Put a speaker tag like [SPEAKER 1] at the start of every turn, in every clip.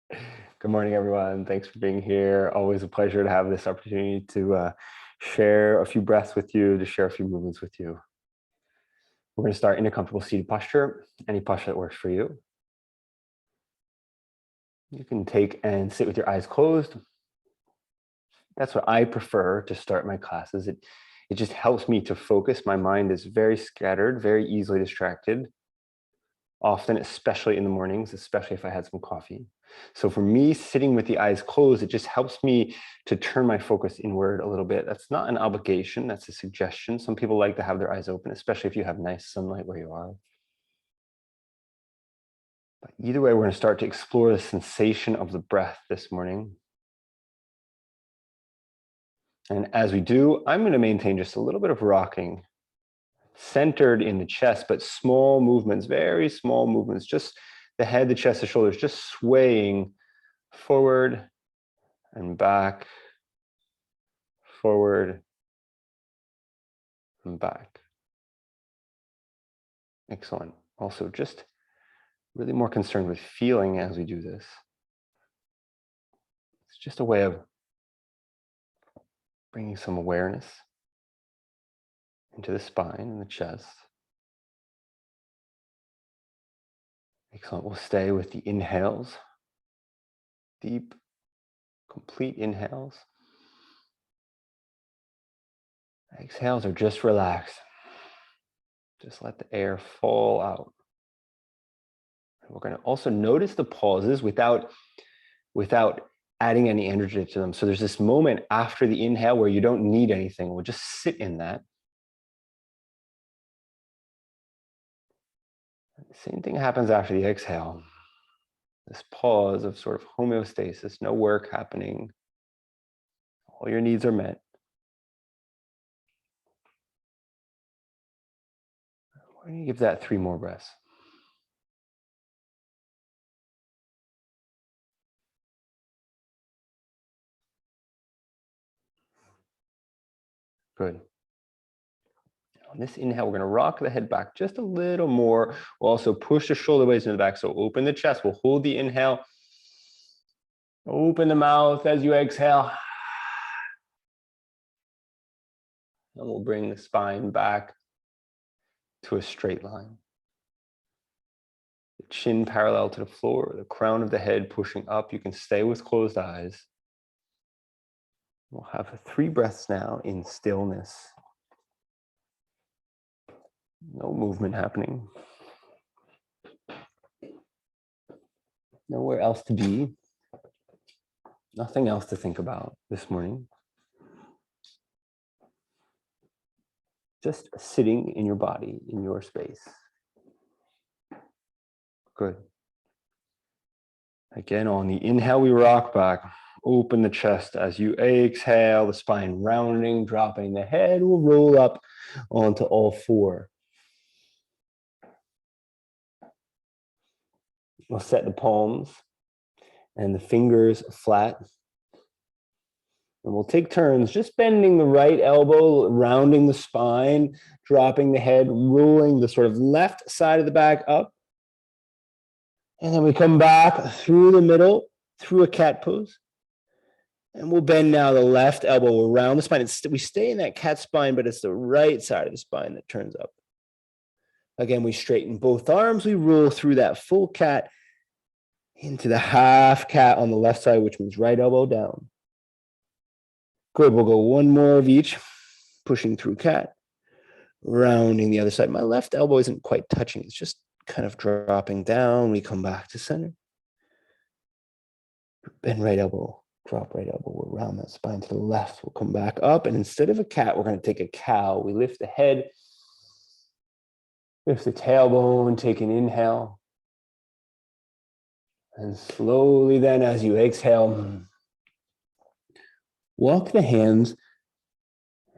[SPEAKER 1] Good morning, everyone. Thanks for being here. Always a pleasure to have this opportunity to share a few breaths with you, to share a few movements with you. We're going to start in a comfortable seated posture, any posture that works for you. You can take and sit with your eyes closed. That's what I prefer to start my classes. It just helps me to focus. My mind is very scattered, very easily distracted, often, especially in the mornings, especially if I had some coffee. So for me, sitting with the eyes closed, it just helps me to turn my focus inward a little bit. That's not an obligation, that's a suggestion. Some people like to have their eyes open, especially if you have nice sunlight where you are. But either way, we're going to start to explore the sensation of the breath this morning. And as we do, I'm going to maintain just a little bit of rocking, centered in the chest, but small movements, very small movements, just the head, the chest, the shoulders, just swaying forward and back, forward and back. Excellent. Also, just really more concerned with feeling as we do this. It's just a way of bringing some awareness into the spine and the chest. Excellent. We'll stay with the inhales, deep, complete inhales. Exhales are just relax. Just let the air fall out. And we're going to also notice the pauses without adding any energy to them. So there's this moment after the inhale where you don't need anything. We'll just sit in that. The same thing happens after the exhale. This pause of sort of homeostasis, no work happening. All your needs are met. We're going to give that 3 more breaths. Good. On this inhale, we're going to rock the head back just a little more. We'll also push the shoulder blades into the back. So open the chest. We'll hold the inhale. Open the mouth as you exhale. And we'll bring the spine back to a straight line. The chin parallel to the floor, the crown of the head pushing up. You can stay with closed eyes. We'll have 3 breaths now in stillness. No movement happening. Nowhere else to be. Nothing else to think about this morning. Just sitting in your body, in your space. Good. Again, on the inhale, we rock back. Open the chest as you exhale, the spine rounding, dropping the head. We'll roll up onto all 4. We'll set the palms and the fingers flat. And we'll take turns just bending the right elbow, rounding the spine, dropping the head, rolling the sort of left side of the back up. And then we come back through the middle, through a cat pose. And we'll bend now the left elbow around the spine. We stay in that cat spine, but it's the right side of the spine that turns up. Again, we straighten both arms. We roll through that full cat into the half cat on the left side, which means right elbow down. Good, we'll go 1 more of each, pushing through cat, rounding the other side. My left elbow isn't quite touching. It's just kind of dropping down. We come back to center. Bend right elbow, drop right elbow. We'll round that spine to the left. We'll come back up. And instead of a cat, we're going to take a cow. We lift the head, lift the tailbone, take an inhale. And slowly then, as you exhale, walk the hands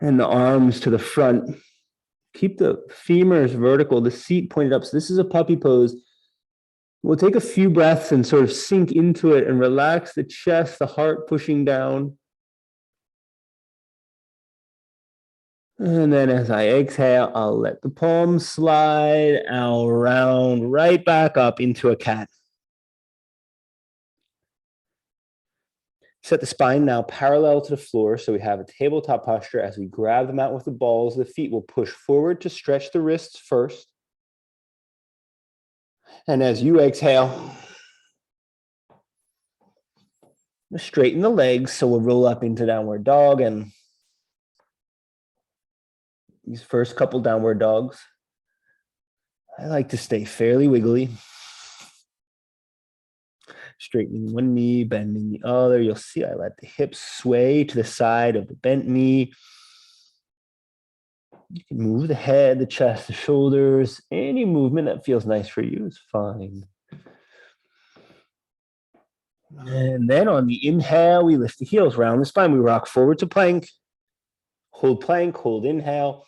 [SPEAKER 1] and the arms to the front. Keep the femurs vertical, the seat pointed up. So this is a puppy pose. We'll take a few breaths and sort of sink into it and relax the chest, the heart pushing down. And then as I exhale, I'll let the palms slide. I'll round right back up into a cat. Set the spine now parallel to the floor, so we have a tabletop posture. As we grab the mat with the balls, the feet will push forward to stretch the wrists first. And as you exhale, straighten the legs, so we'll roll up into downward dog. And these first couple downward dogs, I like to stay fairly wiggly. Straightening one knee, bending the other. You'll see I let the hips sway to the side of the bent knee. You can move the head, the chest, the shoulders. Any movement that feels nice for you is fine. And then on the inhale, we lift the heels, round the spine. We rock forward to plank. Plank, hold inhale.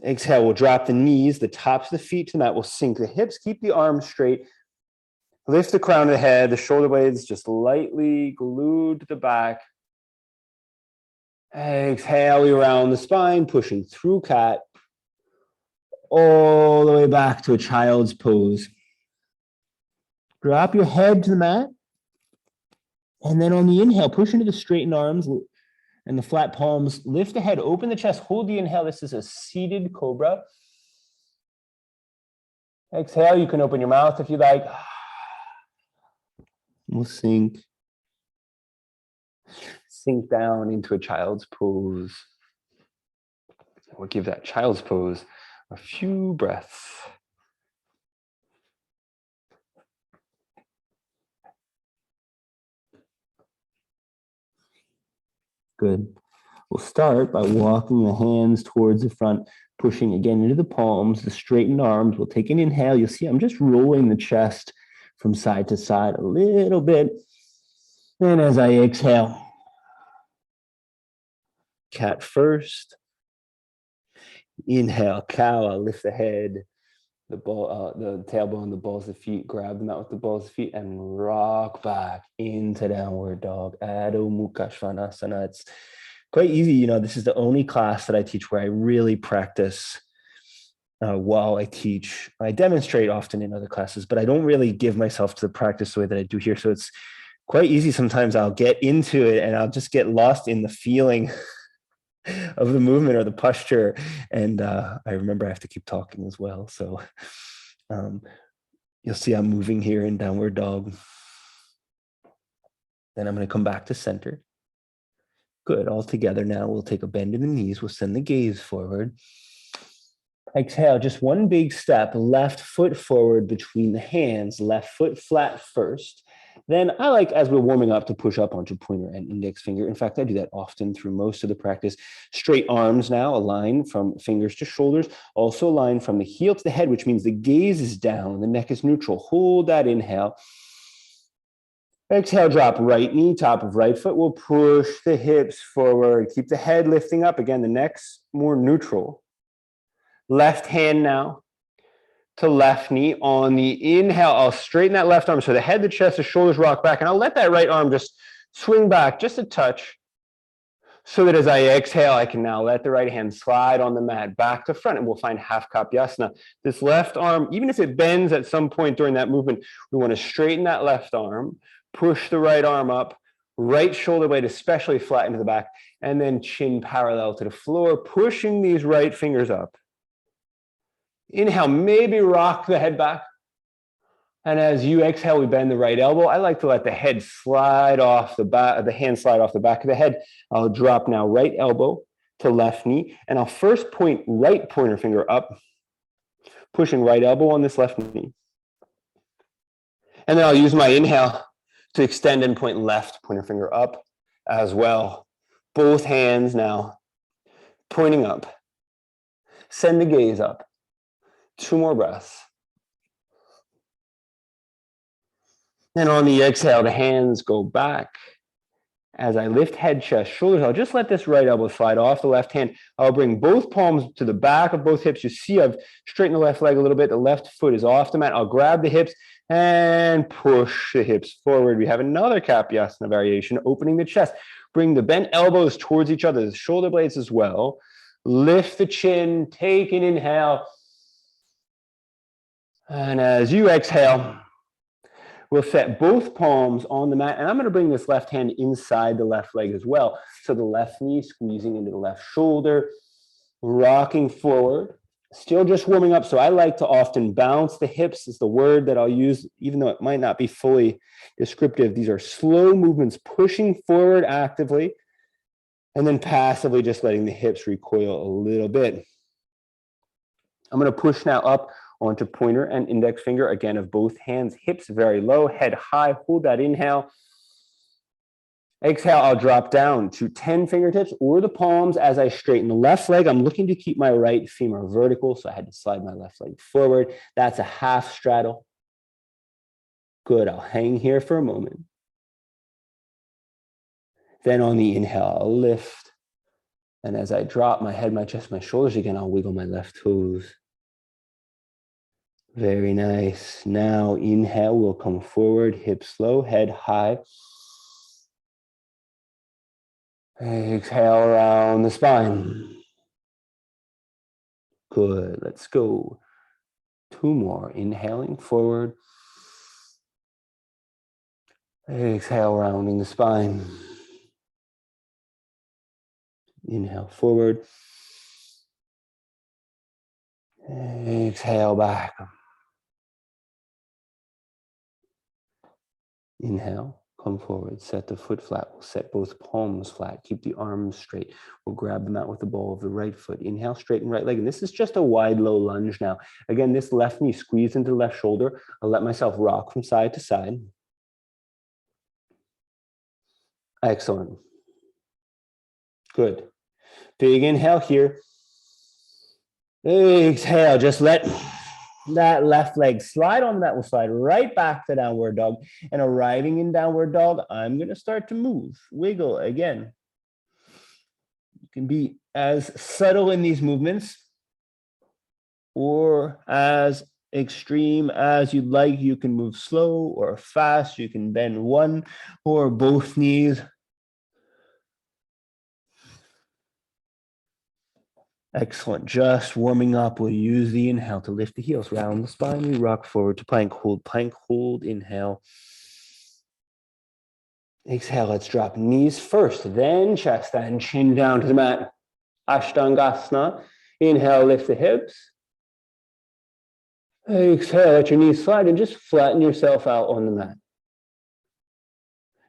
[SPEAKER 1] Exhale, we'll drop the knees, the tops of the feet to the mat. We'll sink the hips, keep the arms straight. Lift the crown of the head, the shoulder blades just lightly glued to the back. Exhale, we round the spine, pushing through cat, all the way back to a child's pose. Drop your head to the mat. And then on the inhale, push into the straightened arms and the flat palms. Lift the head, open the chest, hold the inhale. This is a seated cobra. Exhale, you can open your mouth if you like. We'll sink down into a child's pose. We'll give that child's pose a few breaths. Good. We'll start by walking the hands towards the front, pushing again into the palms, the straightened arms. We'll take an inhale. You'll see I'm just rolling the chest from side to side a little bit. And as I exhale, cat first. Inhale, cow. I'll lift the head, the tailbone, the balls of the feet, grab them out with the balls of the feet and rock back into downward dog. Adho Mukha Svanasana. It's quite easy. You know, this is the only class that I teach where I really practice while I teach. I demonstrate often in other classes, but I don't really give myself to the practice the way that I do here. So it's quite easy. Sometimes I'll get into it and I'll just get lost in the feeling of the movement or the posture. And I remember I have to keep talking as well. So you'll see I'm moving here in downward dog. Then I'm going to come back to center. Good. All together now. We'll take a bend in the knees. We'll send the gaze forward. Exhale, just one big step, left foot forward between the hands, left foot flat first. Then I like, as we're warming up, to push up onto pointer and index finger. In fact, I do that often through most of the practice. Straight arms now, align from fingers to shoulders, also align from the heel to the head, which means the gaze is down, the neck is neutral. Hold that inhale. Exhale, drop right knee, top of right foot. We'll push the hips forward. Keep the head lifting up. Again, the neck's more neutral. Left hand now to left knee. On the inhale, I'll straighten that left arm. So the head, the chest, the shoulders rock back. And I'll let that right arm just swing back just a touch so that as I exhale, I can now let the right hand slide on the mat back to front. And we'll find half Kapyasana. This left arm, even if it bends at some point during that movement, we want to straighten that left arm, push the right arm up, right shoulder blade especially flat into the back, and then chin parallel to the floor, pushing these right fingers up. Inhale, maybe rock the head back. And as you exhale, we bend the right elbow. I like to let the head slide off the back, the hand slide off the back of the head. I'll drop now right elbow to left knee. And I'll first point right pointer finger up, pushing right elbow on this left knee. And then I'll use my inhale to extend and point left pointer finger up as well. Both hands now pointing up. Send the gaze up. 2 more breaths. Then on the exhale, the hands go back. As I lift head, chest, shoulders, I'll just let this right elbow slide off the left hand. I'll bring both palms to the back of both hips. You see I've straightened the left leg a little bit. The left foot is off the mat. I'll grab the hips and push the hips forward. We have another Kapyasana variation, opening the chest. Bring the bent elbows towards each other, the shoulder blades as well. Lift the chin, take an inhale. And as you exhale, We'll set both palms on the mat, and I'm going to bring this left hand inside the left leg as well. So the left knee squeezing into the left shoulder, rocking forward, still just warming up. So I like to often bounce the hips is the word that I'll use, even though it might not be fully descriptive. These are slow movements, pushing forward actively, and then passively just letting the hips recoil a little bit. I'm going to push now up onto pointer and index finger, again, of both hands, hips very low, head high, hold that inhale. Exhale, I'll drop down to 10 fingertips or the palms as I straighten the left leg. I'm looking to keep my right femur vertical, so I had to slide my left leg forward. That's a half straddle. Good, I'll hang here for a moment. Then on the inhale, I'll lift. And as I drop my head, my chest, my shoulders again, I'll wiggle my left toes. Very nice. Now inhale, we'll come forward, hips low, head high. Exhale around the spine. Good, let's go. 2 more, inhaling forward. Exhale, rounding the spine. Inhale forward. Exhale back. Inhale, come forward, set the foot flat. We'll set both palms flat. Keep the arms straight. We'll grab the mat with the ball of the right foot. Inhale, straighten right leg. And this is just a wide, low lunge now. Again, this left knee squeezed into the left shoulder. I'll let myself rock from side to side. Excellent. Good. Big inhale here. Exhale, just let that left leg slide on that. We'll slide right back to downward dog. And arriving in downward dog, I'm going to start to move, wiggle again. You can be as subtle in these movements or as extreme as you'd like. You can move slow or fast. You can bend one or both knees. Excellent. Just warming up. We'll use the inhale to lift the heels, round the spine. We rock forward to plank hold, inhale. Exhale, let's drop knees first, then chest and chin down to the mat. Ashtangasana. Inhale, lift the hips. Exhale, let your knees slide and just flatten yourself out on the mat.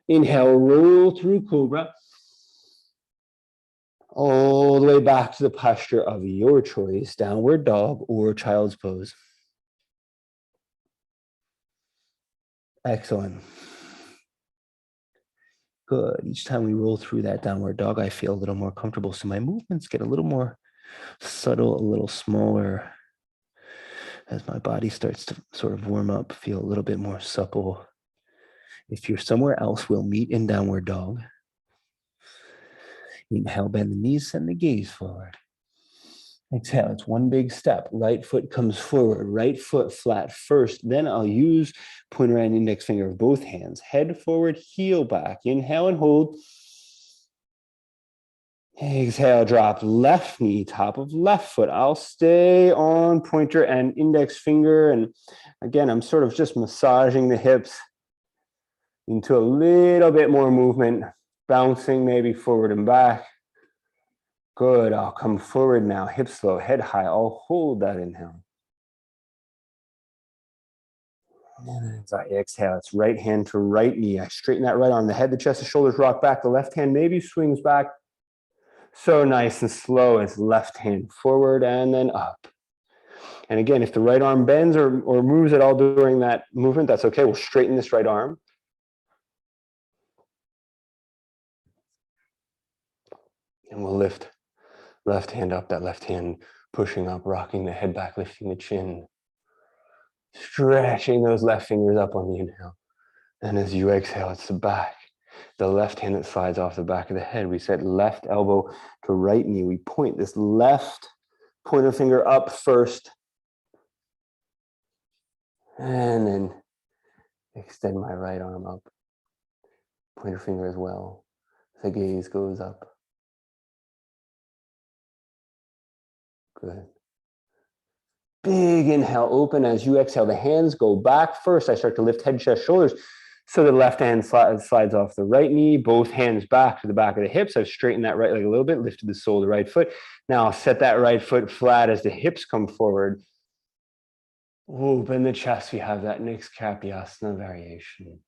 [SPEAKER 1] Inhale, roll through cobra. All the way back to the posture of your choice, downward dog or child's pose. Excellent. Good. Each time we roll through that downward dog, I feel a little more comfortable. So my movements get a little more subtle, a little smaller. As my body starts to sort of warm up, feel a little bit more supple. If you're somewhere else, we'll meet in downward dog. Inhale, bend the knees, send the gaze forward. Exhale, it's one big step. Right foot comes forward, right foot flat first. Then I'll use pointer and index finger of both hands. Head forward, heel back. Inhale and hold. Exhale, drop left knee, top of left foot. I'll stay on pointer and index finger. And again, I'm sort of just massaging the hips into a little bit more movement, bouncing maybe forward and back. Good, I'll come forward now, hips low, head high. I'll hold that inhale. And as I exhale, it's right hand to right knee. I straighten that right arm. The head, the chest, the shoulders rock back. The left hand maybe swings back. So nice and slow as left hand forward and then up. And again, if the right arm bends or moves at all during that movement, that's okay. We'll straighten this right arm. And we'll lift left hand up, that left hand pushing up, rocking the head back, lifting the chin. Stretching those left fingers up on the inhale. And as you exhale, it's the back. The left hand that slides off the back of the head. We set left elbow to right knee. We point this left pointer finger up first. And then extend my right arm up. Pointer finger as well. The gaze goes up. Good. Big inhale, open. As you exhale, the hands go back first. I start to lift head, chest, shoulders. So the left hand slides off the right knee, both hands back to the back of the hips. I've straightened that right leg a little bit, lifted the sole of the right foot. Now I'll set that right foot flat as the hips come forward. Open the chest. We have that Nikshapyasana variation.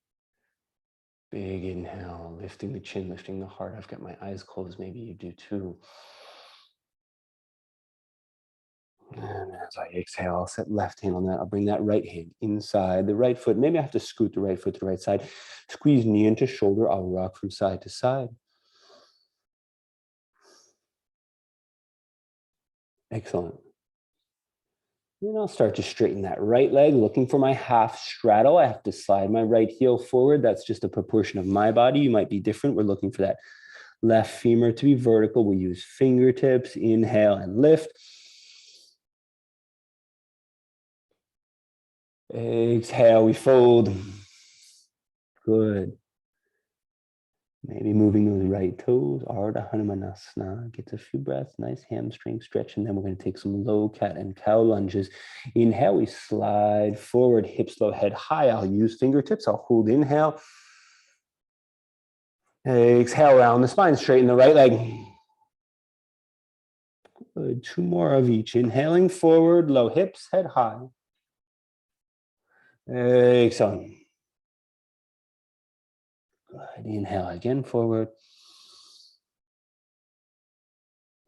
[SPEAKER 1] Big inhale, lifting the chin, lifting the heart. I've got my eyes closed. Maybe you do too. And as I exhale, I'll set left hand on that. I'll bring that right hand inside the right foot. Maybe I have to scoot the right foot to the right side. Squeeze knee into shoulder. I'll rock from side to side. Excellent. Then I'll start to straighten that right leg, looking for my half straddle. I have to slide my right heel forward. That's just a proportion of my body. You might be different. We're looking for that left femur to be vertical. We use fingertips, inhale and lift. Exhale, we fold. Good. Maybe moving those right toes, Ardha Hanumanasana. Gets a few breaths, nice hamstring stretch, and then we're going to take some low cat and cow lunges. Inhale, we slide forward, hips low, head high. I'll use fingertips. I'll hold inhale. Exhale, round the spine, straighten the right leg. Good. 2 more of each. Inhaling forward, low hips, head high. Exhale. Good. Inhale again forward.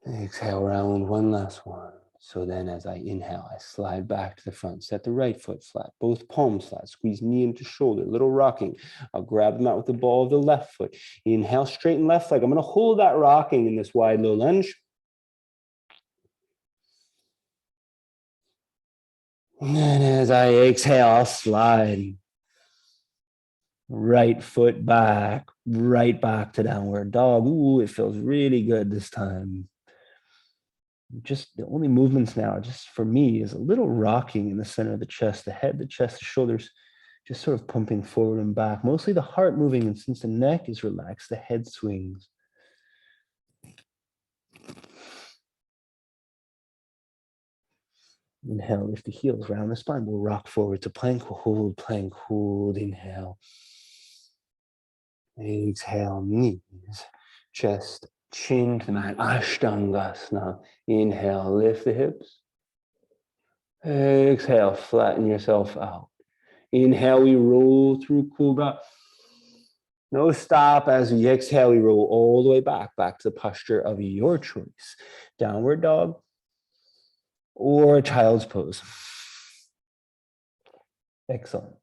[SPEAKER 1] Exhale, round one last one. So then as I inhale, I slide back to the front, set the right foot flat, both palms flat, squeeze knee into shoulder, little rocking. I'll grab them out with the ball of the left foot. Inhale, straighten left leg. I'm going to hold that rocking in this wide low lunge. And as I exhale, I'll slide. Right foot back, right back to downward dog. Ooh, it feels really good this time. Just the only movements now, just for me, is a little rocking in the center of the chest, the head, the chest, the shoulders, just sort of pumping forward and back. Mostly the heart moving, and since the neck is relaxed, the head swings. Inhale, lift the heels, round the spine. We'll rock forward to plank, plank, hold, inhale. Exhale, knees, chest, chin to the mat, Ashtangasana. Inhale, lift the hips. Exhale, flatten yourself out. Inhale, we roll through Cobra. No stop. As we exhale, we roll all the way back to the posture of your choice. Downward dog or child's pose. Excellent.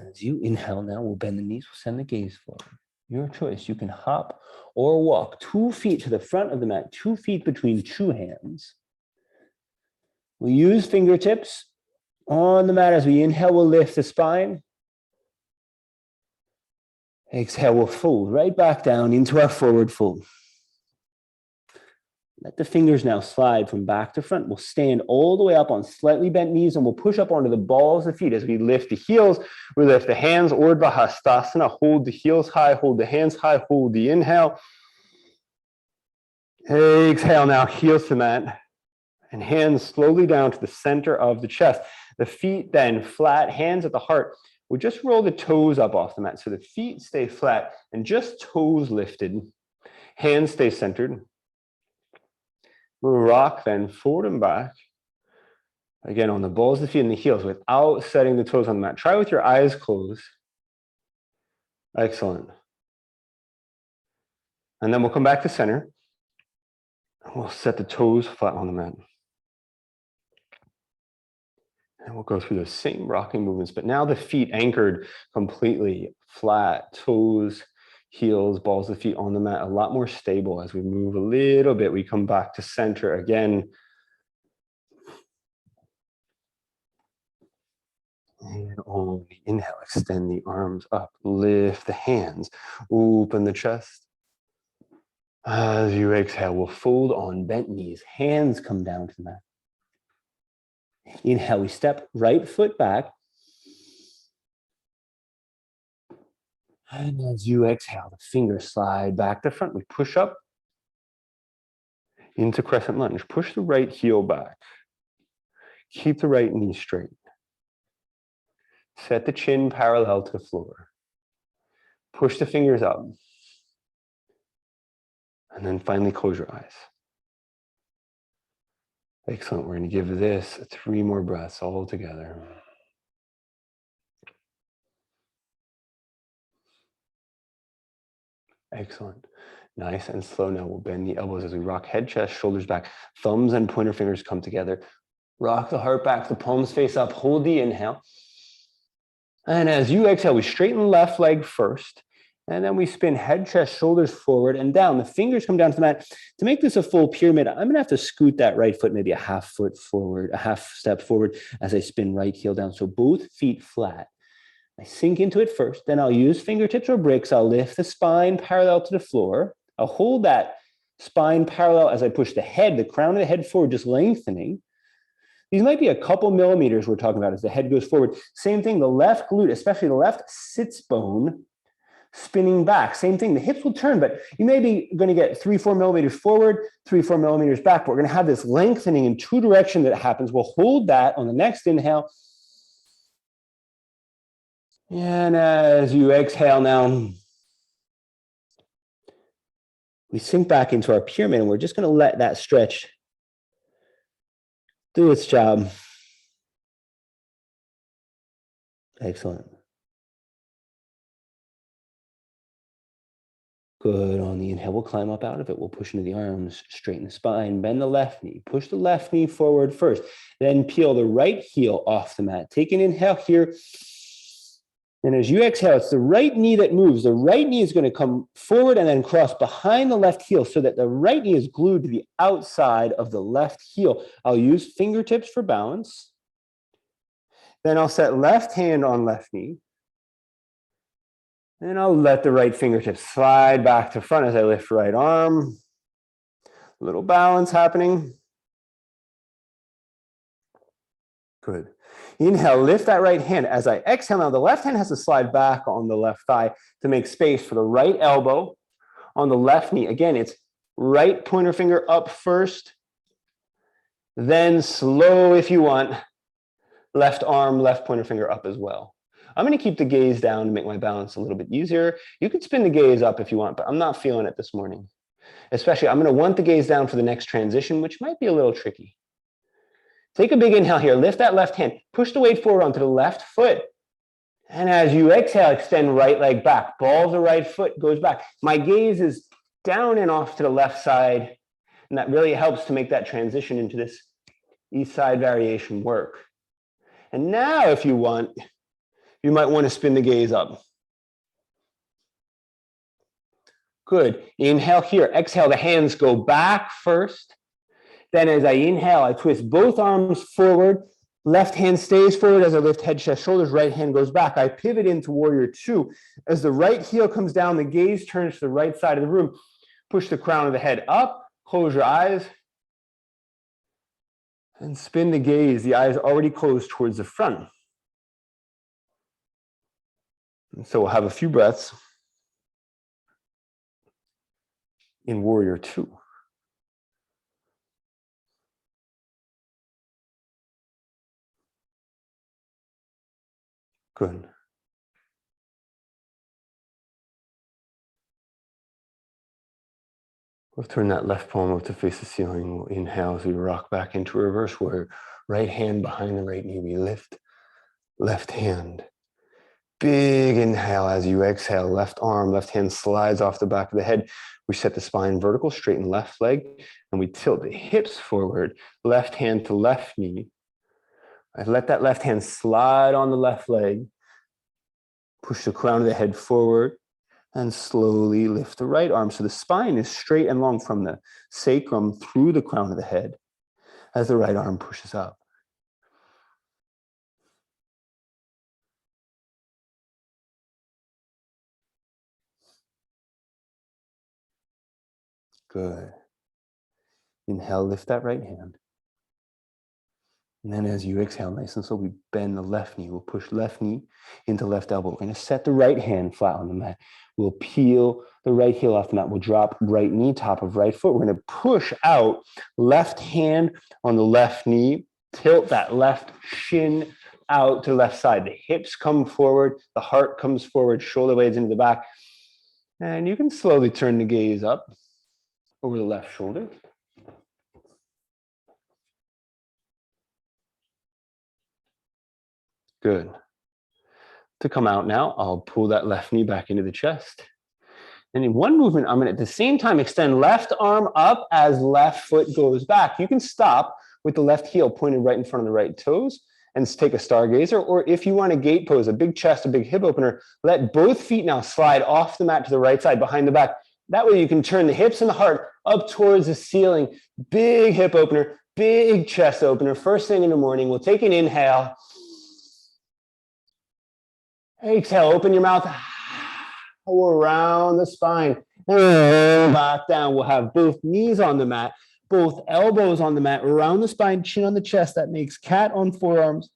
[SPEAKER 1] As you inhale now, we'll bend the knees, we'll send the gaze forward. Your choice. You can hop or walk 2 feet to the front of the mat, 2 feet between 2 hands. We'll use fingertips on the mat. As we inhale, we'll lift the spine. Exhale, we'll fold right back down into our forward fold. Let the fingers now slide from back to front. We'll stand all the way up on slightly bent knees, and we'll push up onto the balls of the feet. As we lift the heels, we lift the hands, Urdhva Hastasana. Hold the heels high, hold the hands high, hold the inhale. Exhale now, heels to mat. And hands slowly down to the center of the chest. The feet then flat, hands at the heart. We'll just roll the toes up off the mat. So the feet stay flat and just toes lifted. Hands stay centered. We'll rock then forward and back. Again, on the balls of the feet and the heels without setting the toes on the mat. Try with your eyes closed. Excellent. And then we'll come back to center. We'll set the toes flat on the mat. And we'll go through those same rocking movements, but now the feet anchored completely flat, toes, heels, balls of the feet on the mat, a lot more stable. As we move a little bit, we come back to center again. And on the inhale, extend the arms up, lift the hands, open the chest. As you exhale, we'll fold on bent knees, hands come down to the mat. Inhale, we step right foot back. And as you exhale, the fingers slide back to front. We push up into crescent lunge. Push the right heel back. Keep the right knee straight. Set the chin parallel to the floor. Push the fingers up. And then finally close your eyes. Excellent. We're going to give this 3 more breaths all together. Excellent. Nice and slow now. We'll bend the elbows as we rock head, chest, shoulders back. Thumbs and pointer fingers come together. Rock the heart back, the palms face up. Hold the inhale. And as you exhale, we straighten left leg first. And then we spin head, chest, shoulders forward and down. The fingers come down to the mat. To make this a full pyramid, I'm going to have to scoot that right foot maybe a half foot forward, a half step forward as I spin right heel down. So both feet flat. I sink into it first. Then I'll use fingertips or bricks. I'll lift the spine parallel to the floor. I'll hold that spine parallel as I push the head, the crown of the head forward, just lengthening. These might be a couple millimeters we're talking about as the head goes forward. Same thing, the left glute, especially the left sits bone, spinning back. Same thing, the hips will turn, but you may be going to get 3-4 millimeters forward, 3-4 millimeters back. But we're going to have this lengthening in 2 directions that happens. We'll hold that on the next inhale. And as you exhale now, we sink back into our pyramid and we're just going to let that stretch do its job. Excellent. Good. On the inhale, we'll climb up out of it. We'll push into the arms, straighten the spine, bend the left knee, push the left knee forward first, then peel the right heel off the mat. Take an inhale here. And as you exhale, it's the right knee that moves. The right knee is going to come forward and then cross behind the left heel so that the right knee is glued to the outside of the left heel. I'll use fingertips for balance. Then I'll set left hand on left knee. And I'll let the right fingertips slide back to front as I lift right arm. A little balance happening. Good. Inhale, lift that right hand. As I exhale now, the left hand has to slide back on the left thigh to make space for the right elbow on the left knee. Again, it's right pointer finger up first, then slow if you want, left arm, left pointer finger up as well. I'm going to keep the gaze down to make my balance a little bit easier. You could spin the gaze up if you want, but I'm not feeling it this morning. Especially, I'm going to want the gaze down for the next transition, which might be a little tricky. Take a big inhale here. Lift that left hand. Push the weight forward onto the left foot. And as you exhale, extend right leg back. Ball of the right foot goes back. My gaze is down and off to the left side. And that really helps to make that transition into this east side variation work. And now, if you want, you might want to spin the gaze up. Good. Inhale here. Exhale, the hands go back first. Then as I inhale, I twist both arms forward. Left hand stays forward as I lift head, chest, shoulders. Right hand goes back. I pivot into warrior 2. As the right heel comes down, the gaze turns to the right side of the room. Push the crown of the head up. Close your eyes. And spin the gaze. The eyes already closed towards the front. And so we'll have a few breaths in warrior 2. Good. We'll turn that left palm up to face the ceiling. We'll inhale as we rock back into reverse warrior. Right hand behind the right knee. We lift left hand. Big inhale as you exhale. Left arm, left hand slides off the back of the head. We set the spine vertical, straighten left leg, and we tilt the hips forward. Left hand to left knee. I let that left hand slide on the left leg. Push the crown of the head forward and slowly lift the right arm. So the spine is straight and long from the sacrum through the crown of the head as the right arm pushes up. Good. Inhale, lift that right hand. And then as you exhale, nice and slowly bend the left knee. We'll push left knee into left elbow. We're going to set the right hand flat on the mat. We'll peel the right heel off the mat. We'll drop right knee, top of right foot. We're going to push out left hand on the left knee. Tilt that left shin out to the left side. The hips come forward. The heart comes forward. Shoulder blades into the back. And you can slowly turn the gaze up over the left shoulder. Good. To come out now, I'll pull that left knee back into the chest. And in one movement, I'm going to at the same time extend left arm up as left foot goes back. You can stop with the left heel pointed right in front of the right toes and take a stargazer. Or if you want a gate pose, a big chest, a big hip opener, let both feet now slide off the mat to the right side behind the back. That way you can turn the hips and the heart up towards the ceiling. Big hip opener, big chest opener. First thing in the morning, we'll take an inhale. Exhale, open your mouth around the spine. And back down. We'll have both knees on the mat, both elbows on the mat, around the spine, chin on the chest. That makes cat on forearms.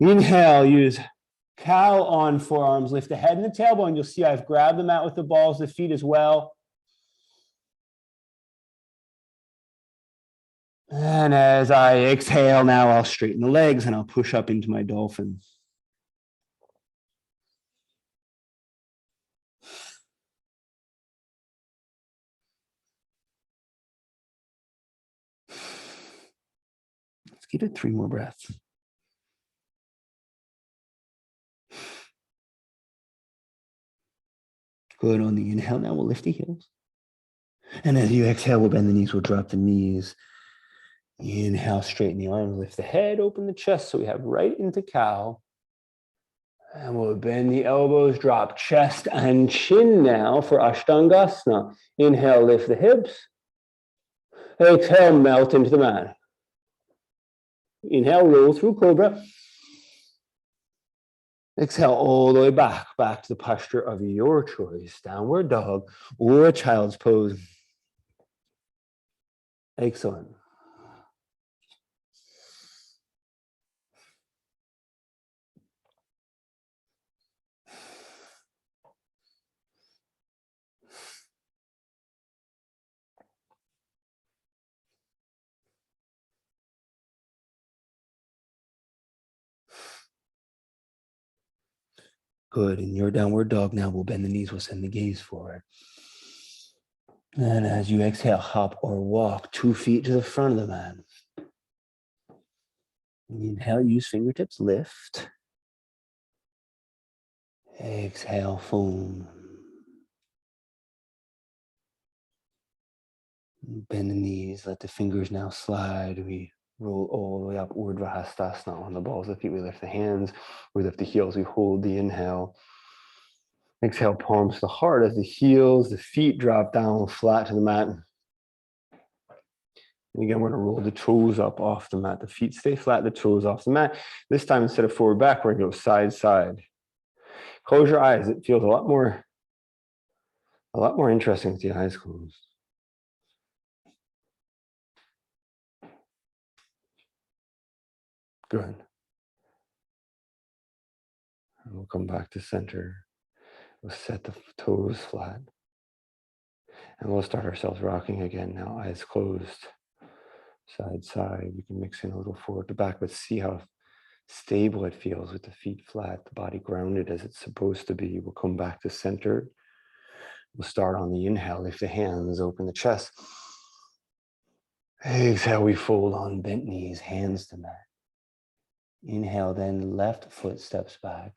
[SPEAKER 1] Inhale, use cow on forearms. Lift the head and the tailbone. You'll see I've grabbed the mat with the balls of the feet as well. And as I exhale now, I'll straighten the legs and I'll push up into my dolphin. Let's give it 3 more breaths. Good. On the inhale now, we'll lift the heels. And as you exhale, we'll bend the knees, we'll drop the knees. Inhale, straighten the arms, lift the head, open the chest. So we have right into cow. And we'll bend the elbows, drop chest and chin now for Ashtangasana. Inhale, lift the hips. Exhale, melt into the mat. Inhale, roll through cobra. Exhale all the way back to the posture of your choice. Downward dog or child's pose. Excellent. Good. In your downward dog now, we'll bend the knees, we'll send the gaze forward. And as you exhale, hop or walk 2 feet to the front of the mat. Inhale, use fingertips, lift. Exhale, fold. Bend the knees, let the fingers now slide. We roll all the way up, Urdhva Hastasana on the balls of the feet. We lift the hands, we lift the heels, we hold the inhale. Exhale, palms to the heart as the heels, the feet drop down flat to the mat. And again, we're going to roll the toes up off the mat. The feet stay flat, the toes off the mat. This time, instead of forward, back, we're going to go side, side. Close your eyes. It feels a lot more interesting with the eyes closed. Good. And we'll come back to center. We'll set the toes flat. And we'll start ourselves rocking again now, eyes closed. Side, side. We can mix in a little forward to back, but see how stable it feels with the feet flat, the body grounded as it's supposed to be. We'll come back to center. We'll start on the inhale, lift the hands, open the chest. Exhale, we fold on bent knees, hands to mat. Inhale, then left foot steps back.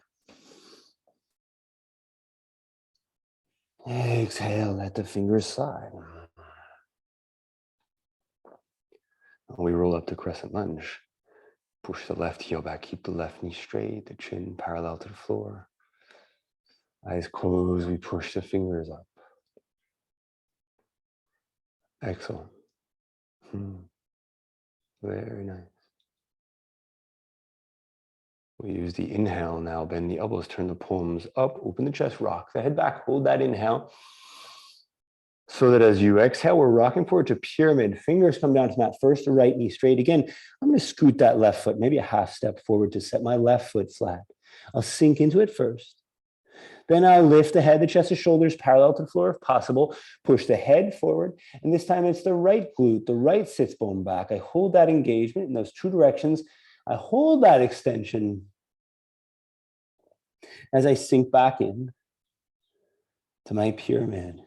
[SPEAKER 1] Exhale, let the fingers slide. We roll up to crescent lunge. Push the left heel back, keep the left knee straight, the chin parallel to the floor. Eyes closed, we push the fingers up. Excellent. Very nice. We use the inhale now, bend the elbows, turn the palms up, open the chest, rock the head back, hold that inhale. So that as you exhale, we're rocking forward to pyramid. Fingers come down to mat. First, the right knee straight. Again, I'm going to scoot that left foot, maybe a half step forward to set my left foot flat. I'll sink into it first. Then I'll lift the head, the chest, the shoulders parallel to the floor if possible. Push the head forward. And this time it's the right glute, the right sits bone back. I hold that engagement in those two directions. I hold that extension as I sink back in to my pyramid.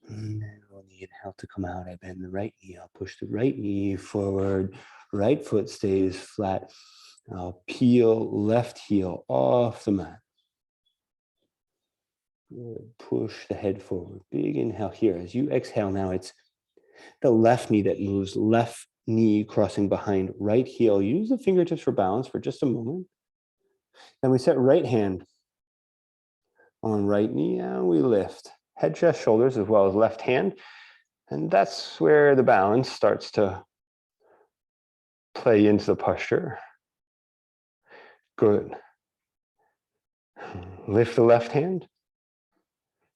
[SPEAKER 1] And then on the inhale to come out, I bend the right knee. I'll push the right knee forward. Right foot stays flat. I'll peel left heel off the mat. Good. Push the head forward. Big inhale here. As you exhale now, it's the left knee that moves. Left knee crossing behind right heel. Use the fingertips for balance for just a moment. Then we set right hand on right knee and we lift. Head, chest, shoulders, as well as left hand. And that's where the balance starts to play into the posture. Good. Lift the left hand.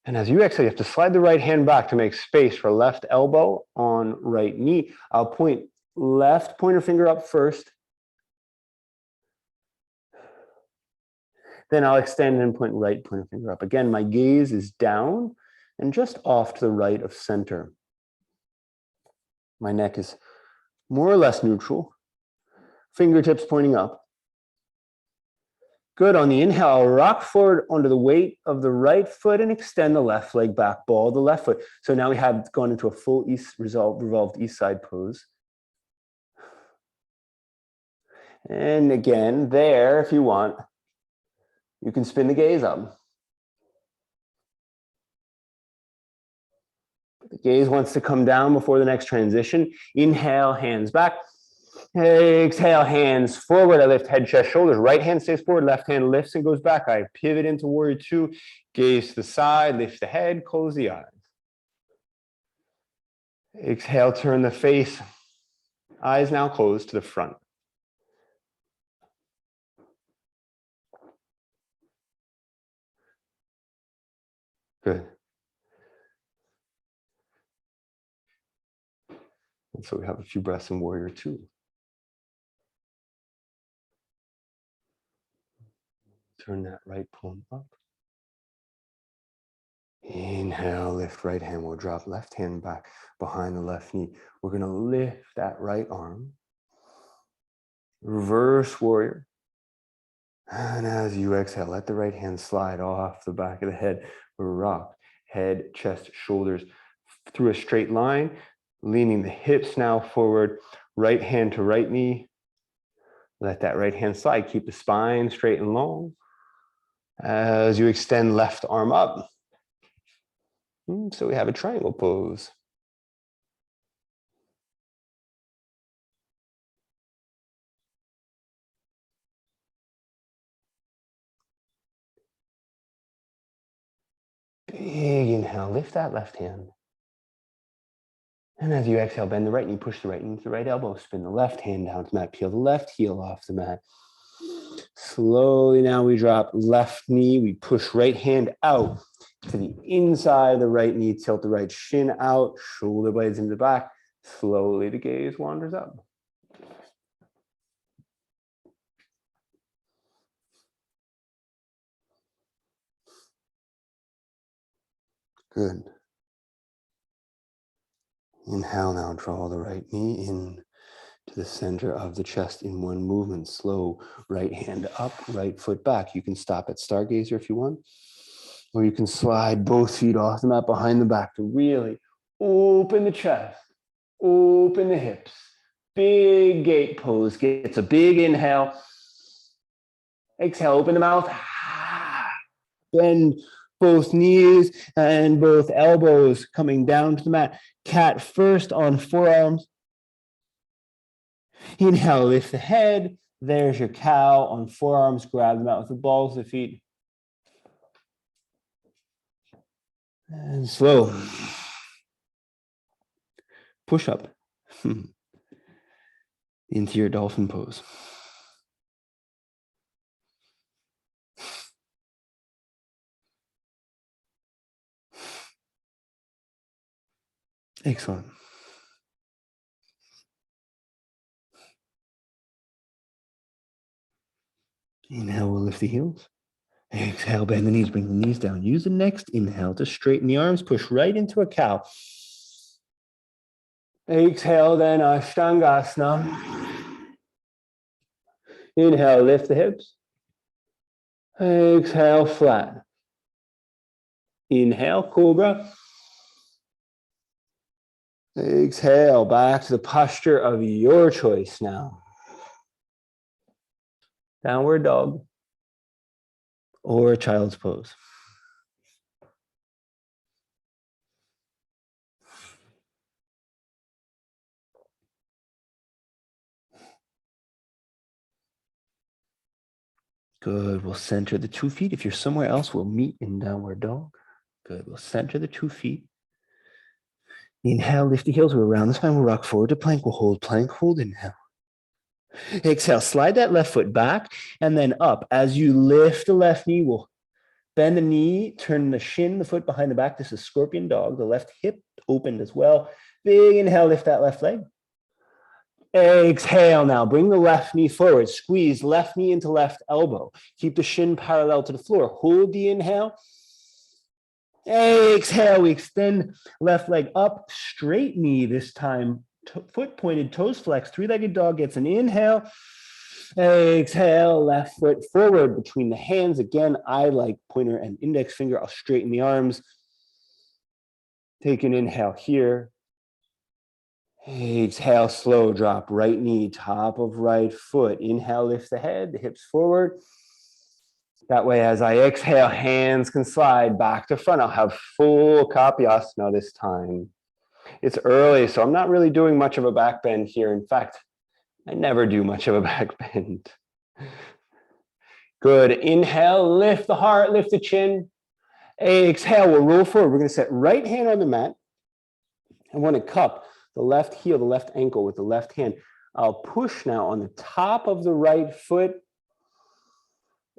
[SPEAKER 1] And as you exhale, you have to slide the right hand back to make space for left elbow on right knee. I'll point left pointer finger up first. Then I'll extend and point right pointer finger up. Again, my gaze is down and just off to the right of center. My neck is more or less neutral. Fingertips pointing up. Good. On the inhale, I'll rock forward onto the weight of the right foot and extend the left leg back, ball the left foot. So now we have gone into a full revolved east side pose. And again, there, if you want, you can spin the gaze up. The gaze wants to come down before the next transition. Inhale, hands back. Exhale, hands forward. I lift head, chest, shoulders. Right hand stays forward. Left hand lifts and goes back. I pivot into warrior two. Gaze to the side. Lift the head. Close the eyes. Exhale, turn the face. Eyes now closed to the front. Good. And so we have a few breaths in warrior two. Turn that right palm up. Inhale, lift right hand. We'll drop left hand back behind the left knee. We're going to lift that right arm. Reverse warrior. And as you exhale, let the right hand slide off the back of the head. Rock, head, chest, shoulders through a straight line, leaning the hips now forward. Right hand to right knee. Let that right hand slide. Keep the spine straight and long. As you extend left arm up. So we have a triangle pose. Big inhale, lift that left hand. And as you exhale, bend the right knee, push the right knee to the right elbow, spin the left hand down to the mat, peel the left heel off the mat. Slowly now we drop left knee, we push right hand out to the inside of the right knee, tilt the right shin out, shoulder blades into the back. Slowly the gaze wanders up. Good. Inhale now, draw the right knee in to the center of the chest in one movement. Slow, right hand up, right foot back. You can stop at Stargazer if you want, or you can slide both feet off the mat behind the back to really open the chest, open the hips. Big gate pose gets a big inhale. Exhale, open the mouth. Bend both knees and both elbows coming down to the mat. Cat first on forearms. Inhale, lift the head. There's your cow on forearms. Grab them out with the balls of the feet. And slow. Push up. into your dolphin pose. Excellent. Inhale, we'll lift the heels. Exhale, bend the knees, bring the knees down. Use the next inhale to straighten the arms, push right into a cow. Exhale, then Ashtangasana. Inhale, lift the hips. Exhale, flat. Inhale, cobra. Exhale, back to the posture of your choice now. Downward dog or child's pose. Good. We'll center the 2 feet. If you're somewhere else, we'll meet in downward dog. Good. We'll center the 2 feet. Inhale, lift the heels. We're around the spine. We'll rock forward to plank. We'll hold plank, hold, inhale. Exhale, slide that left foot back and then up. As you lift the left knee, we'll bend the knee, turn the shin, the foot behind the back. This is scorpion dog. The left hip opened as well. Big inhale, lift that left leg. Exhale now, bring the left knee forward. Squeeze left knee into left elbow. Keep the shin parallel to the floor. Hold the inhale. Exhale, we extend left leg up, straight knee this time. Foot pointed, toes flexed, three-legged dog gets an inhale. Exhale, left foot forward between the hands. Again, I like pointer and index finger. I'll straighten the arms. Take an inhale here. Exhale, slow drop, right knee, top of right foot. Inhale, lift the head, the hips forward. That way, as I exhale, hands can slide back to front. I'll have full Kapyasana this time. It's early, so I'm not really doing much of a back bend here. In fact, I never do much of a back bend. Good. Inhale, lift the heart, lift the chin. Exhale, we'll roll forward. We're going to set right hand on the mat. I want to cup the left heel, the left ankle with the left hand. I'll push now on the top of the right foot.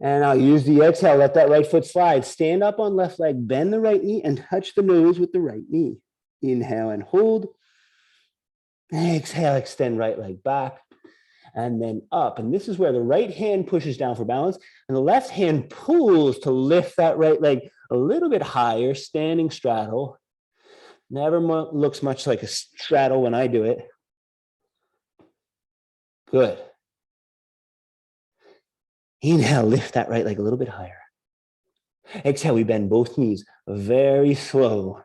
[SPEAKER 1] And I'll use the exhale, let that right foot slide. Stand up on left leg, bend the right knee, and touch the nose with the right knee. Inhale and hold. Exhale, extend right leg back. And then up. And this is where the right hand pushes down for balance. And the left hand pulls to lift that right leg a little bit higher, standing straddle. Never looks much like a straddle when I do it. Good. Inhale, lift that right leg a little bit higher. Exhale, we bend both knees very slow.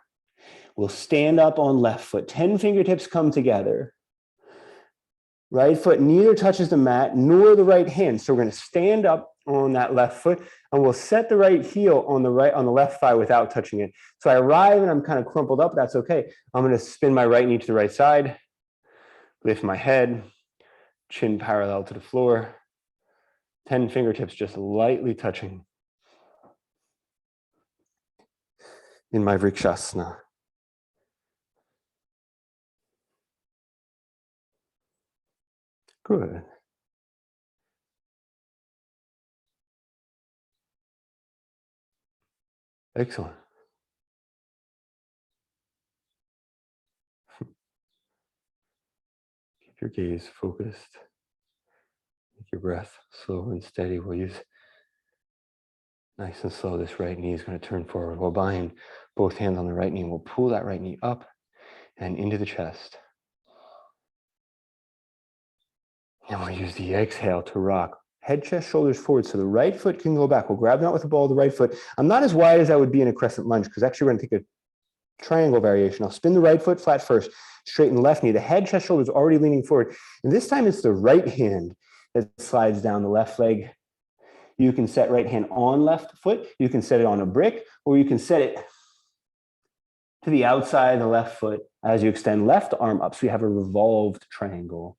[SPEAKER 1] We'll stand up on left foot. 10 fingertips come together. Right foot neither touches the mat nor the right hand. So we're going to stand up on that left foot and we'll set the right heel on the left thigh without touching it. So I arrive and I'm kind of crumpled up. That's okay. I'm going to spin my right knee to the right side, lift my head, chin parallel to the floor. 10 fingertips just lightly touching in my Vrikshasana. Good. Excellent. Keep your gaze focused. Make your breath slow and steady. We'll use nice and slow. This right knee is going to turn forward. We'll bind both hands on the right knee. We'll pull that right knee up and into the chest. And we'll use the exhale to rock. Head, chest, shoulders forward so the right foot can go back. We'll grab that with the ball of the right foot. I'm not as wide as I would be in a crescent lunge because actually we're going to take a triangle variation. I'll spin the right foot flat first, straighten the left knee. The head, chest, shoulders already leaning forward. And this time it's the right hand that slides down the left leg. You can set right hand on left foot. You can set it on a brick, or you can set it to the outside of the left foot as you extend left arm up. So you have a revolved triangle.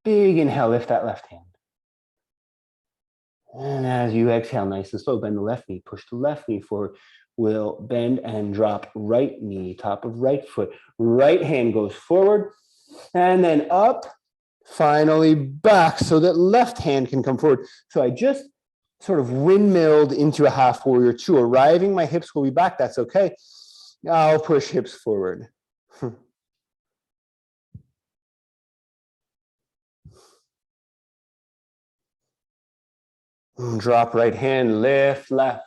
[SPEAKER 1] Big inhale, lift that left hand. And as you exhale, nice and slow, bend the left knee, push the left knee forward. We'll bend and drop right knee, top of right foot. Right hand goes forward and then up, finally back so that left hand can come forward. So I just sort of windmilled into a half warrior two. Arriving, my hips will be back. That's okay. I'll push hips forward. Drop right hand, lift left.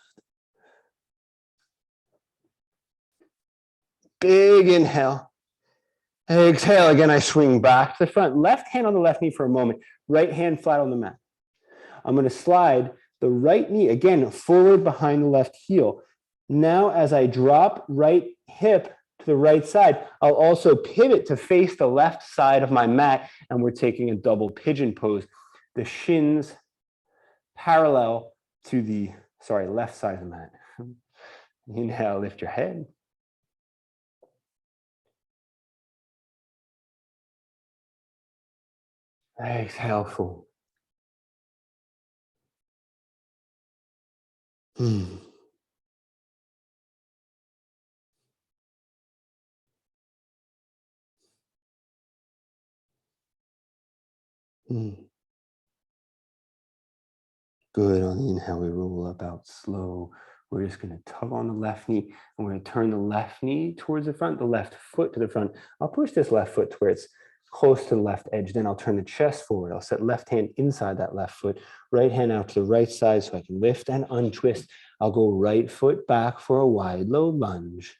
[SPEAKER 1] Big inhale. Exhale, again, I swing back to the front. Left hand on the left knee for a moment. Right hand flat on the mat. I'm going to slide the right knee, again, forward behind the left heel. Now, as I drop right hip to the right side, I'll also pivot to face the left side of my mat, and we're taking a double pigeon pose. The shins parallel to the, left side of the mat. Inhale, lift your head. Exhale, full. Good on the inhale, we roll up out slow. We're just going to tug on the left knee, and we're going to turn the left knee towards the front, the left foot to the front. I'll push this left foot to where it's close to the left edge. Then I'll turn the chest forward. I'll set left hand inside that left foot, right hand out to the right side so I can lift and untwist. I'll go right foot back for a wide low lunge.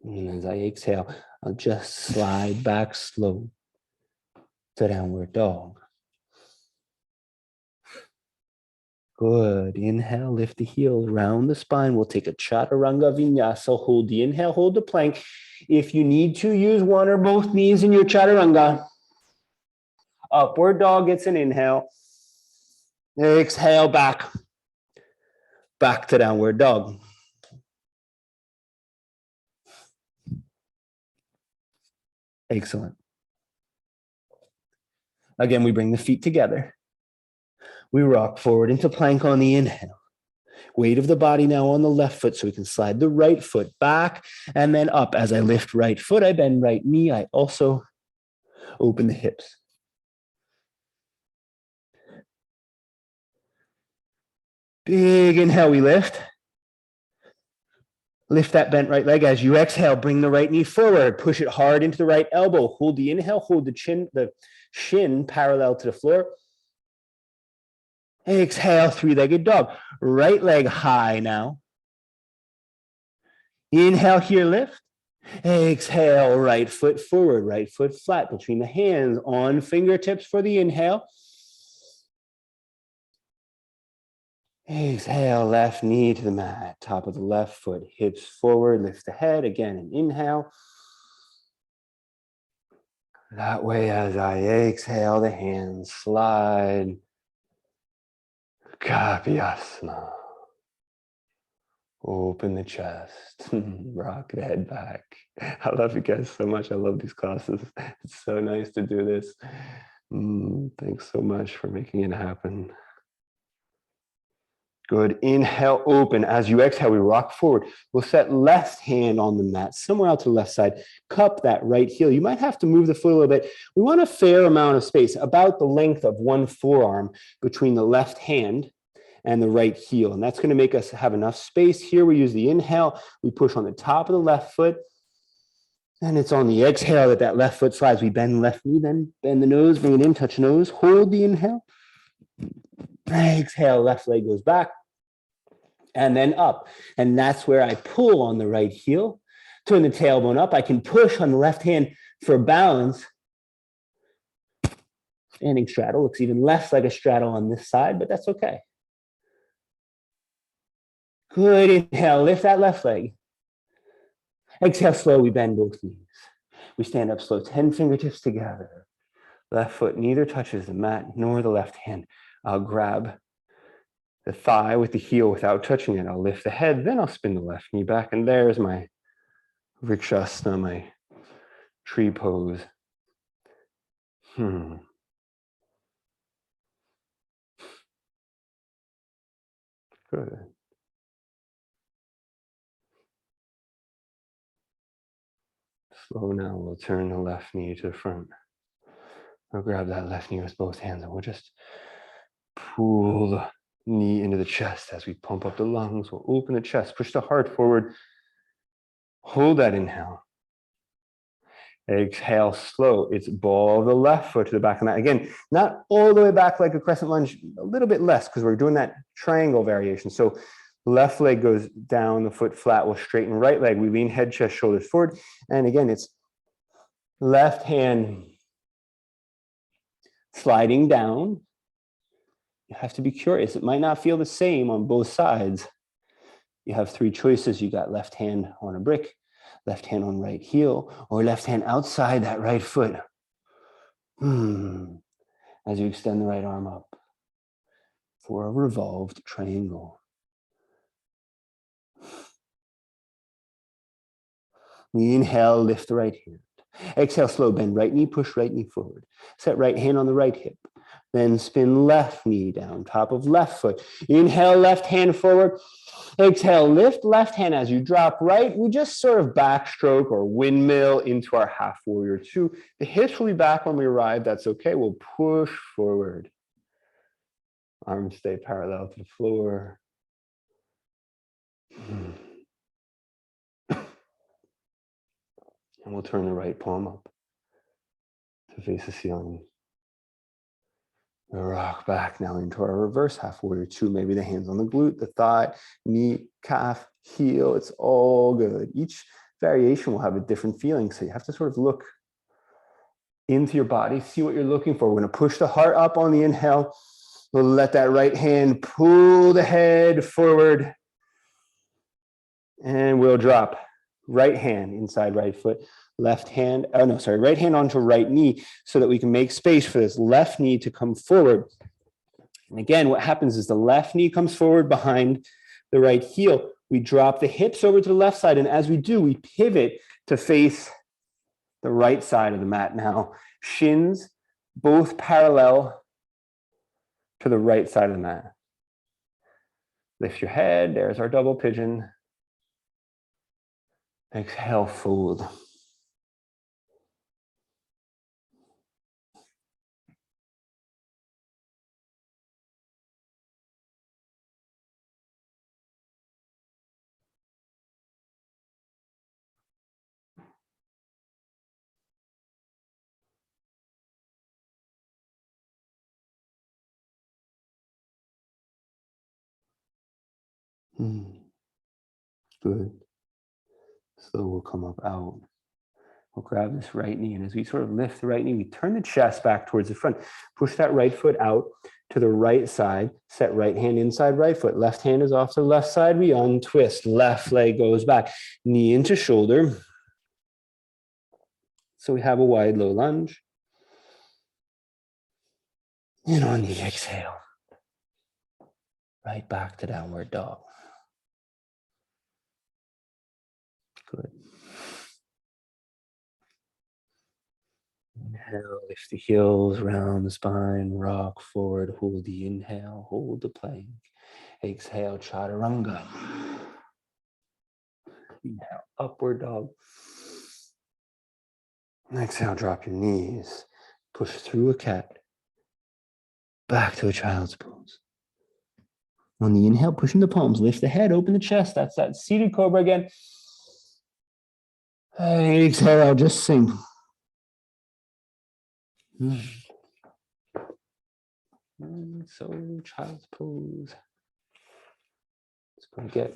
[SPEAKER 1] And as I exhale, I'll just slide back slow to downward dog. Good. Inhale, lift the heel around the spine. We'll take a chaturanga vinyasa. Hold the inhale, hold the plank. If you need to, use one or both knees in your chaturanga. Upward dog gets an inhale. Exhale, back. Back to downward dog. Excellent. Again, we bring the feet together. We rock forward into plank on the inhale. Weight of the body now on the left foot, so we can slide the right foot back and then up. As I lift right foot, I bend right knee. I also open the hips. Big inhale, we lift. Lift that bent right leg. As you exhale, bring the right knee forward. Push it hard into the right elbow. Hold the inhale, hold the shin parallel to the floor. Exhale, three-legged dog. Right leg high now. Inhale here, lift. Exhale, right foot forward, right foot flat between the hands on fingertips for the inhale. Exhale, left knee to the mat, top of the left foot, hips forward, lift the head. Again, an inhale. That way, as I exhale, the hands slide. Kapyasana. Open the chest, rock the head back. I love you guys so much. I love these classes. It's so nice to do this. Thanks so much for making it happen. Good. Inhale, open. As you exhale, we rock forward. We'll set left hand on the mat, somewhere out to the left side. Cup that right heel. You might have to move the foot a little bit. We want a fair amount of space, about the length of one forearm between the left hand and the right heel. And that's going to make us have enough space. Here we use the inhale. We push on the top of the left foot. And it's on the exhale that left foot slides. We bend the left knee, then bend the nose, bring it in, touch nose, hold the inhale. Exhale, left leg goes back and then up. And that's where I pull on the right heel, turn the tailbone up. I can push on the left hand for balance. Standing straddle looks even less like a straddle on this side, but that's okay. Good. Inhale, lift that left leg. Exhale, slow, we bend both knees. We stand up slow, 10 fingertips together. Left foot neither touches the mat nor the left hand. I'll grab the thigh with the heel without touching it. I'll lift the head, then I'll spin the left knee back. And there's my Vrikshasana, my tree pose. Good. Slow now. We'll turn the left knee to the front. We'll grab that left knee with both hands and we'll just pull the knee into the chest as we pump up the lungs. We'll open the chest, push the heart forward. Hold that inhale. Exhale, slow. It's ball the left foot to the back of the mat. Again, not all the way back like a crescent lunge, a little bit less because we're doing that triangle variation. So left leg goes down, the foot flat. We'll straighten right leg. We lean head, chest, shoulders forward. And again, it's left hand sliding down. You have to be curious. It might not feel the same on both sides. You have three choices. You got left hand on a brick, left hand on right heel, or left hand outside that right foot. As you extend the right arm up for a revolved triangle. Inhale, lift the right hand. Exhale, slow bend right knee, push right knee forward. Set right hand on the right hip. Then spin left knee down, top of left foot. Inhale, left hand forward. Exhale, lift left hand as you drop right. We just sort of backstroke or windmill into our half warrior two. The hips will be back when we arrive. That's okay. We'll push forward. Arms stay parallel to the floor. And we'll turn the right palm up to face the ceiling. We'll rock back now into our reverse half warrior two. Maybe the hands on the glute, the thigh, knee, calf, heel. It's all good. Each variation will have a different feeling. So you have to sort of look into your body, see what you're looking for. We're going to push the heart up on the inhale. We'll let that right hand pull the head forward. And we'll drop. Right hand inside right foot, left hand, right hand onto right knee so that we can make space for this left knee to come forward. And again, what happens is the left knee comes forward behind the right heel. We drop the hips over to the left side. And as we do, we pivot to face the right side of the mat now. Shins both parallel to the right side of the mat. Lift your head. There's our double pigeon. Exhale, fold. Good. So we'll come up out. We'll grab this right knee. And as we sort of lift the right knee, we turn the chest back towards the front. Push that right foot out to the right side. Set right hand inside right foot. Left hand is off to the left side. We untwist. Left leg goes back. Knee into shoulder. So we have a wide low lunge. And on the exhale, right back to downward dog. Good. Inhale, lift the heels, round the spine, rock forward, hold the inhale, hold the plank. Exhale, chaturanga. Inhale, upward dog. Exhale, drop your knees. Push through a cat. Back to a child's pose. On the inhale, pushing the palms, lift the head, open the chest. That's that seated cobra again. Exhale, I'll just sink. So child's pose. Just gonna get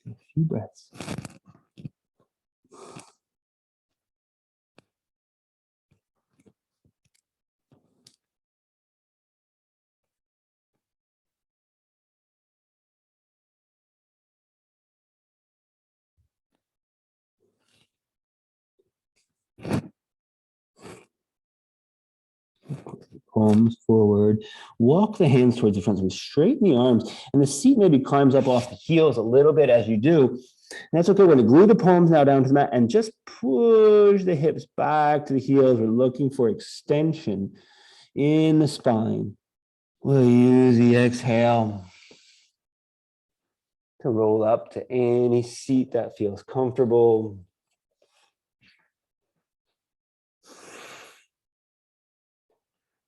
[SPEAKER 1] a few breaths. Palms forward, walk the hands towards the front, so we straighten the arms, and the seat maybe climbs up off the heels a little bit as you do. And that's okay. We're going to glue the palms now down to the mat and just push the hips back to the heels. We're looking for extension in the spine. We'll use the exhale to roll up to any seat that feels comfortable.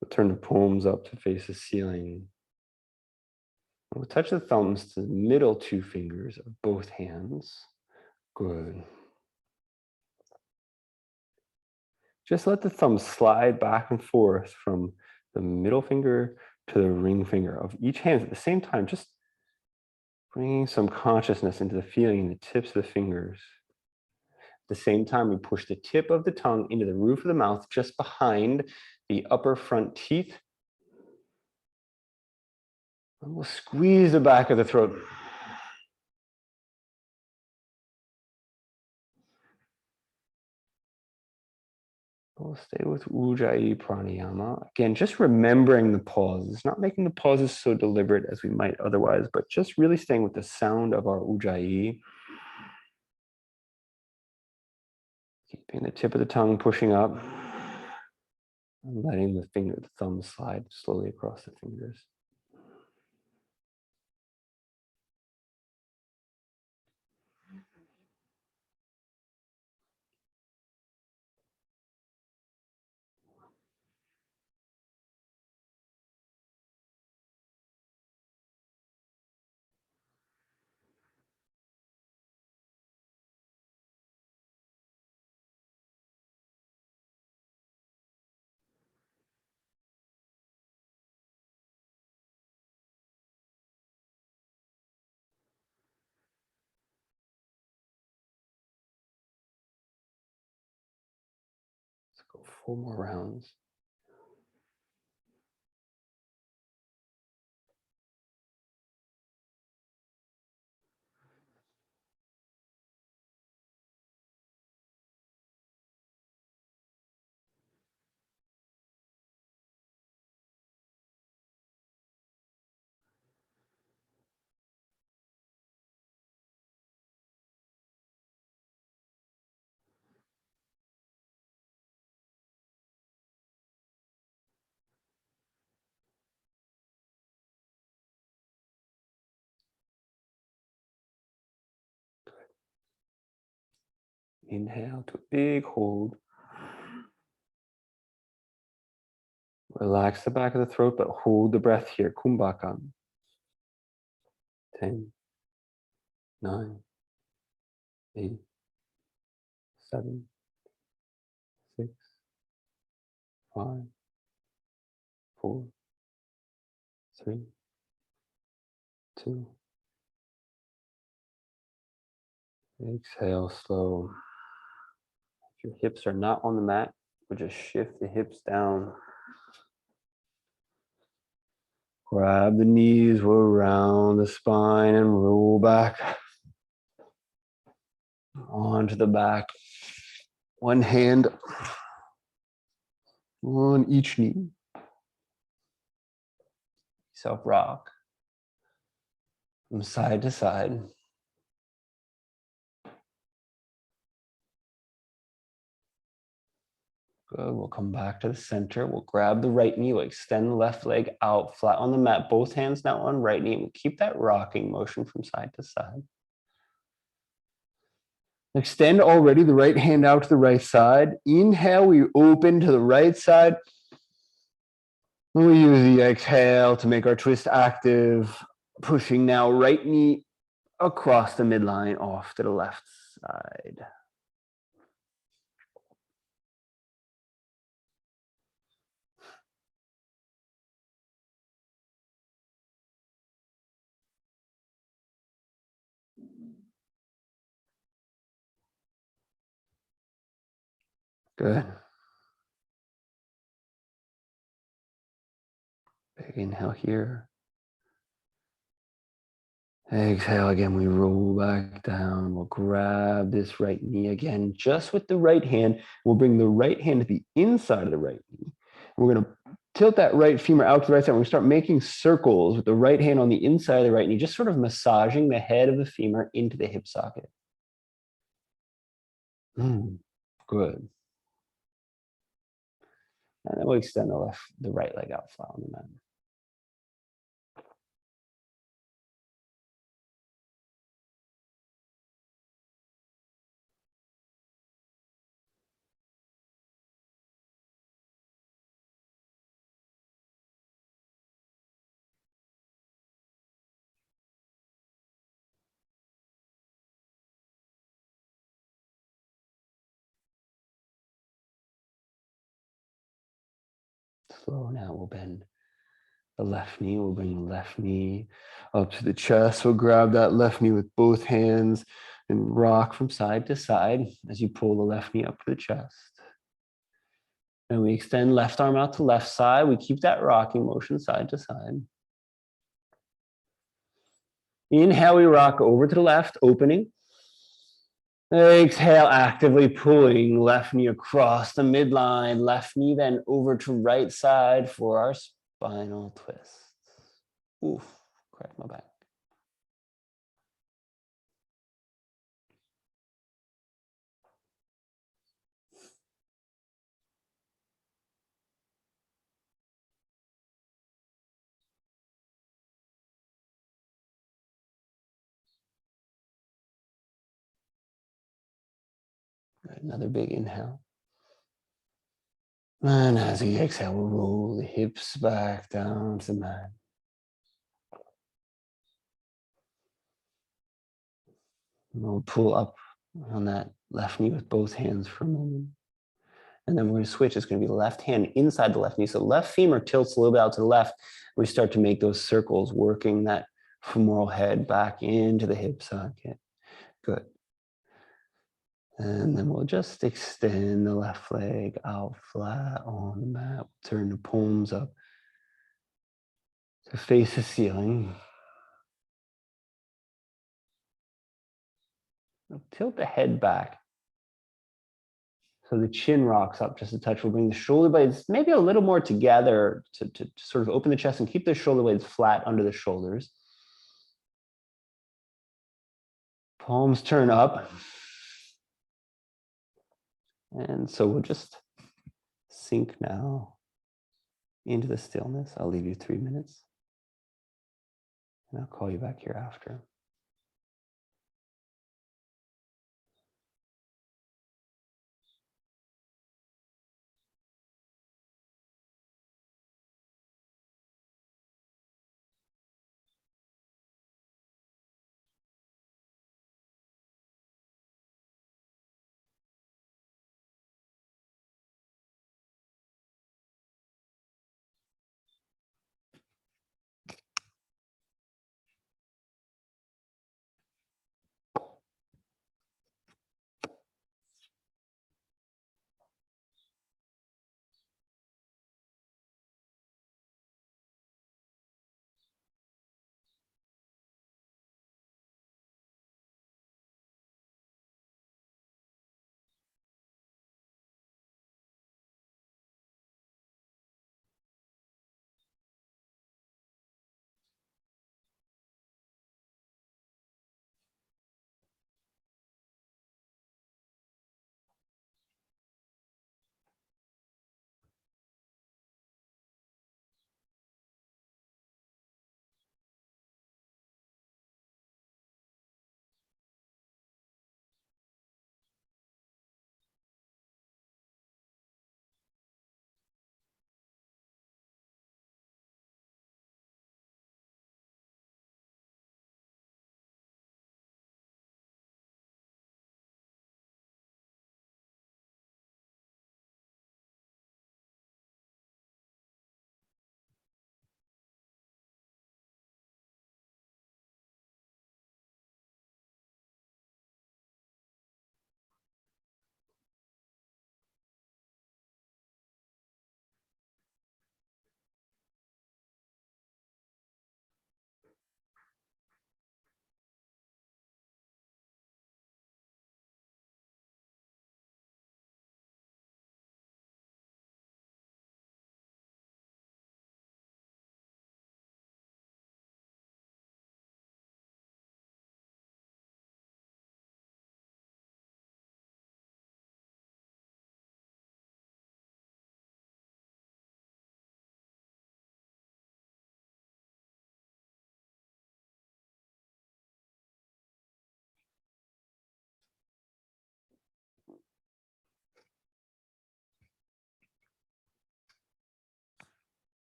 [SPEAKER 1] We'll turn the palms up to face the ceiling. We'll touch the thumbs to the middle two fingers of both hands. Good. Just let the thumbs slide back and forth from the middle finger to the ring finger of each hand at the same time, just bringing some consciousness into the feeling in the tips of the fingers. At the same time, we push the tip of the tongue into the roof of the mouth, just behind the upper front teeth. And we'll squeeze the back of the throat. We'll stay with Ujjayi Pranayama. Again, just remembering the pauses, not making the pauses so deliberate as we might otherwise, but just really staying with the sound of our Ujjayi. Keeping the tip of the tongue pushing up and letting the thumb slide slowly across the fingers. Let's go 4 more rounds. Inhale to a big hold. Relax the back of the throat, but hold the breath here. Kumbhakam. 10, 9, 8, 7, 6, 5, 4, 3, 2. Exhale slow. If your hips are not on the mat, we'll just shift the hips down. Grab the knees around the spine and roll back onto the back. One hand on each knee. Self rock from side to side. Good. We'll come back to the center. We'll grab the right knee. We'll extend the left leg out flat on the mat. Both hands now on right knee. We'll keep that rocking motion from side to side. Extend already the right hand out to the right side. Inhale, we open to the right side. We use the exhale to make our twist active. Pushing now right knee across the midline off to the left side. Good. Big inhale here. Exhale again, we roll back down. We'll grab this right knee again, just with the right hand. We'll bring the right hand to the inside of the right knee. We're going to tilt that right femur out to the right side. We're going to start making circles with the right hand on the inside of the right knee, just sort of massaging the head of the femur into the hip socket. Good. And then we'll extend the right leg out flat on the mat. flow. Now we'll bend the left knee. We'll bring the left knee up to the chest. We'll grab that left knee with both hands and rock from side to side as you pull the left knee up to the chest. And we extend left arm out to left side. We keep that rocking motion side to side. Inhale, we rock over to the left, opening. Exhale, actively pulling left knee across the midline, left knee then over to right side for our spinal twist. Oof, crack my back. Right, another big inhale. And as we exhale, we'll roll the hips back down to the mat. And we'll pull up on that left knee with both hands for a moment. And then we're going to switch. It's going to be the left hand inside the left knee. So the left femur tilts a little bit out to the left. We start to make those circles, working that femoral head back into the hip socket. Good. And then we'll just extend the left leg out flat on the mat. Turn the palms up to face the ceiling. Tilt the head back. So the chin rocks up just a touch. We'll bring the shoulder blades maybe a little more together to sort of open the chest and keep the shoulder blades flat under the shoulders. Palms turn up. And so we'll just sink now into the stillness. I'll leave you 3 minutes. And I'll call you back here after.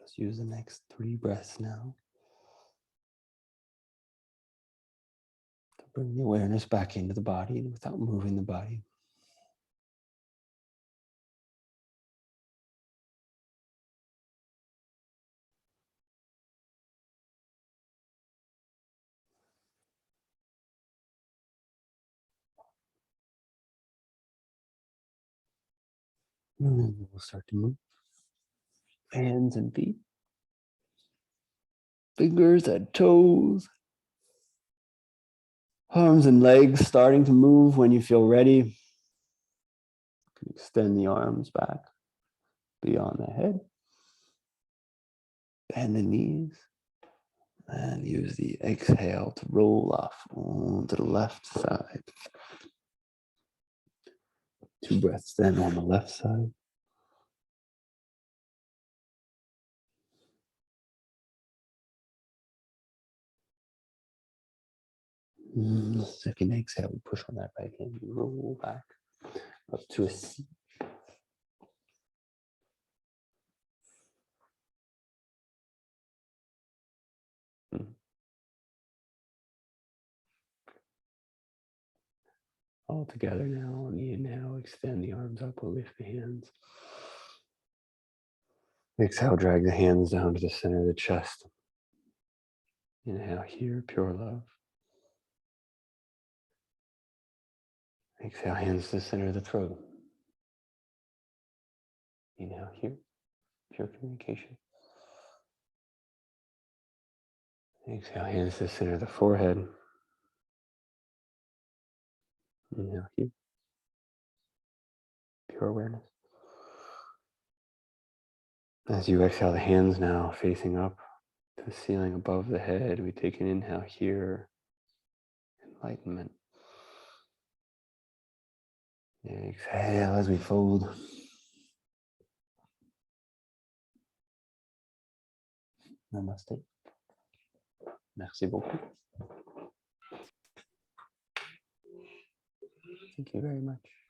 [SPEAKER 1] Just use the next 3 breaths now Bring the awareness back into the body without moving the body. And then we'll start to move hands and feet, fingers and toes, arms and legs starting to move when you feel ready. Extend the arms back beyond the head. Bend the knees. And use the exhale to roll off onto the left side. 2 breaths then on the left side. Second exhale, we push on that right hand, roll back up to a seat. All together now. On the inhale, extend the arms up, we'll lift the hands. Exhale, drag the hands down to the center of the chest. Inhale here, pure love. Exhale, hands to the center of the throat. Inhale here, pure communication. Exhale, hands to the center of the forehead. Inhale here, pure awareness. As you exhale, the hands now facing up to the ceiling above the head. We take an inhale here, enlightenment. Exhale as we fold. Namaste. Merci beaucoup. Thank you very much.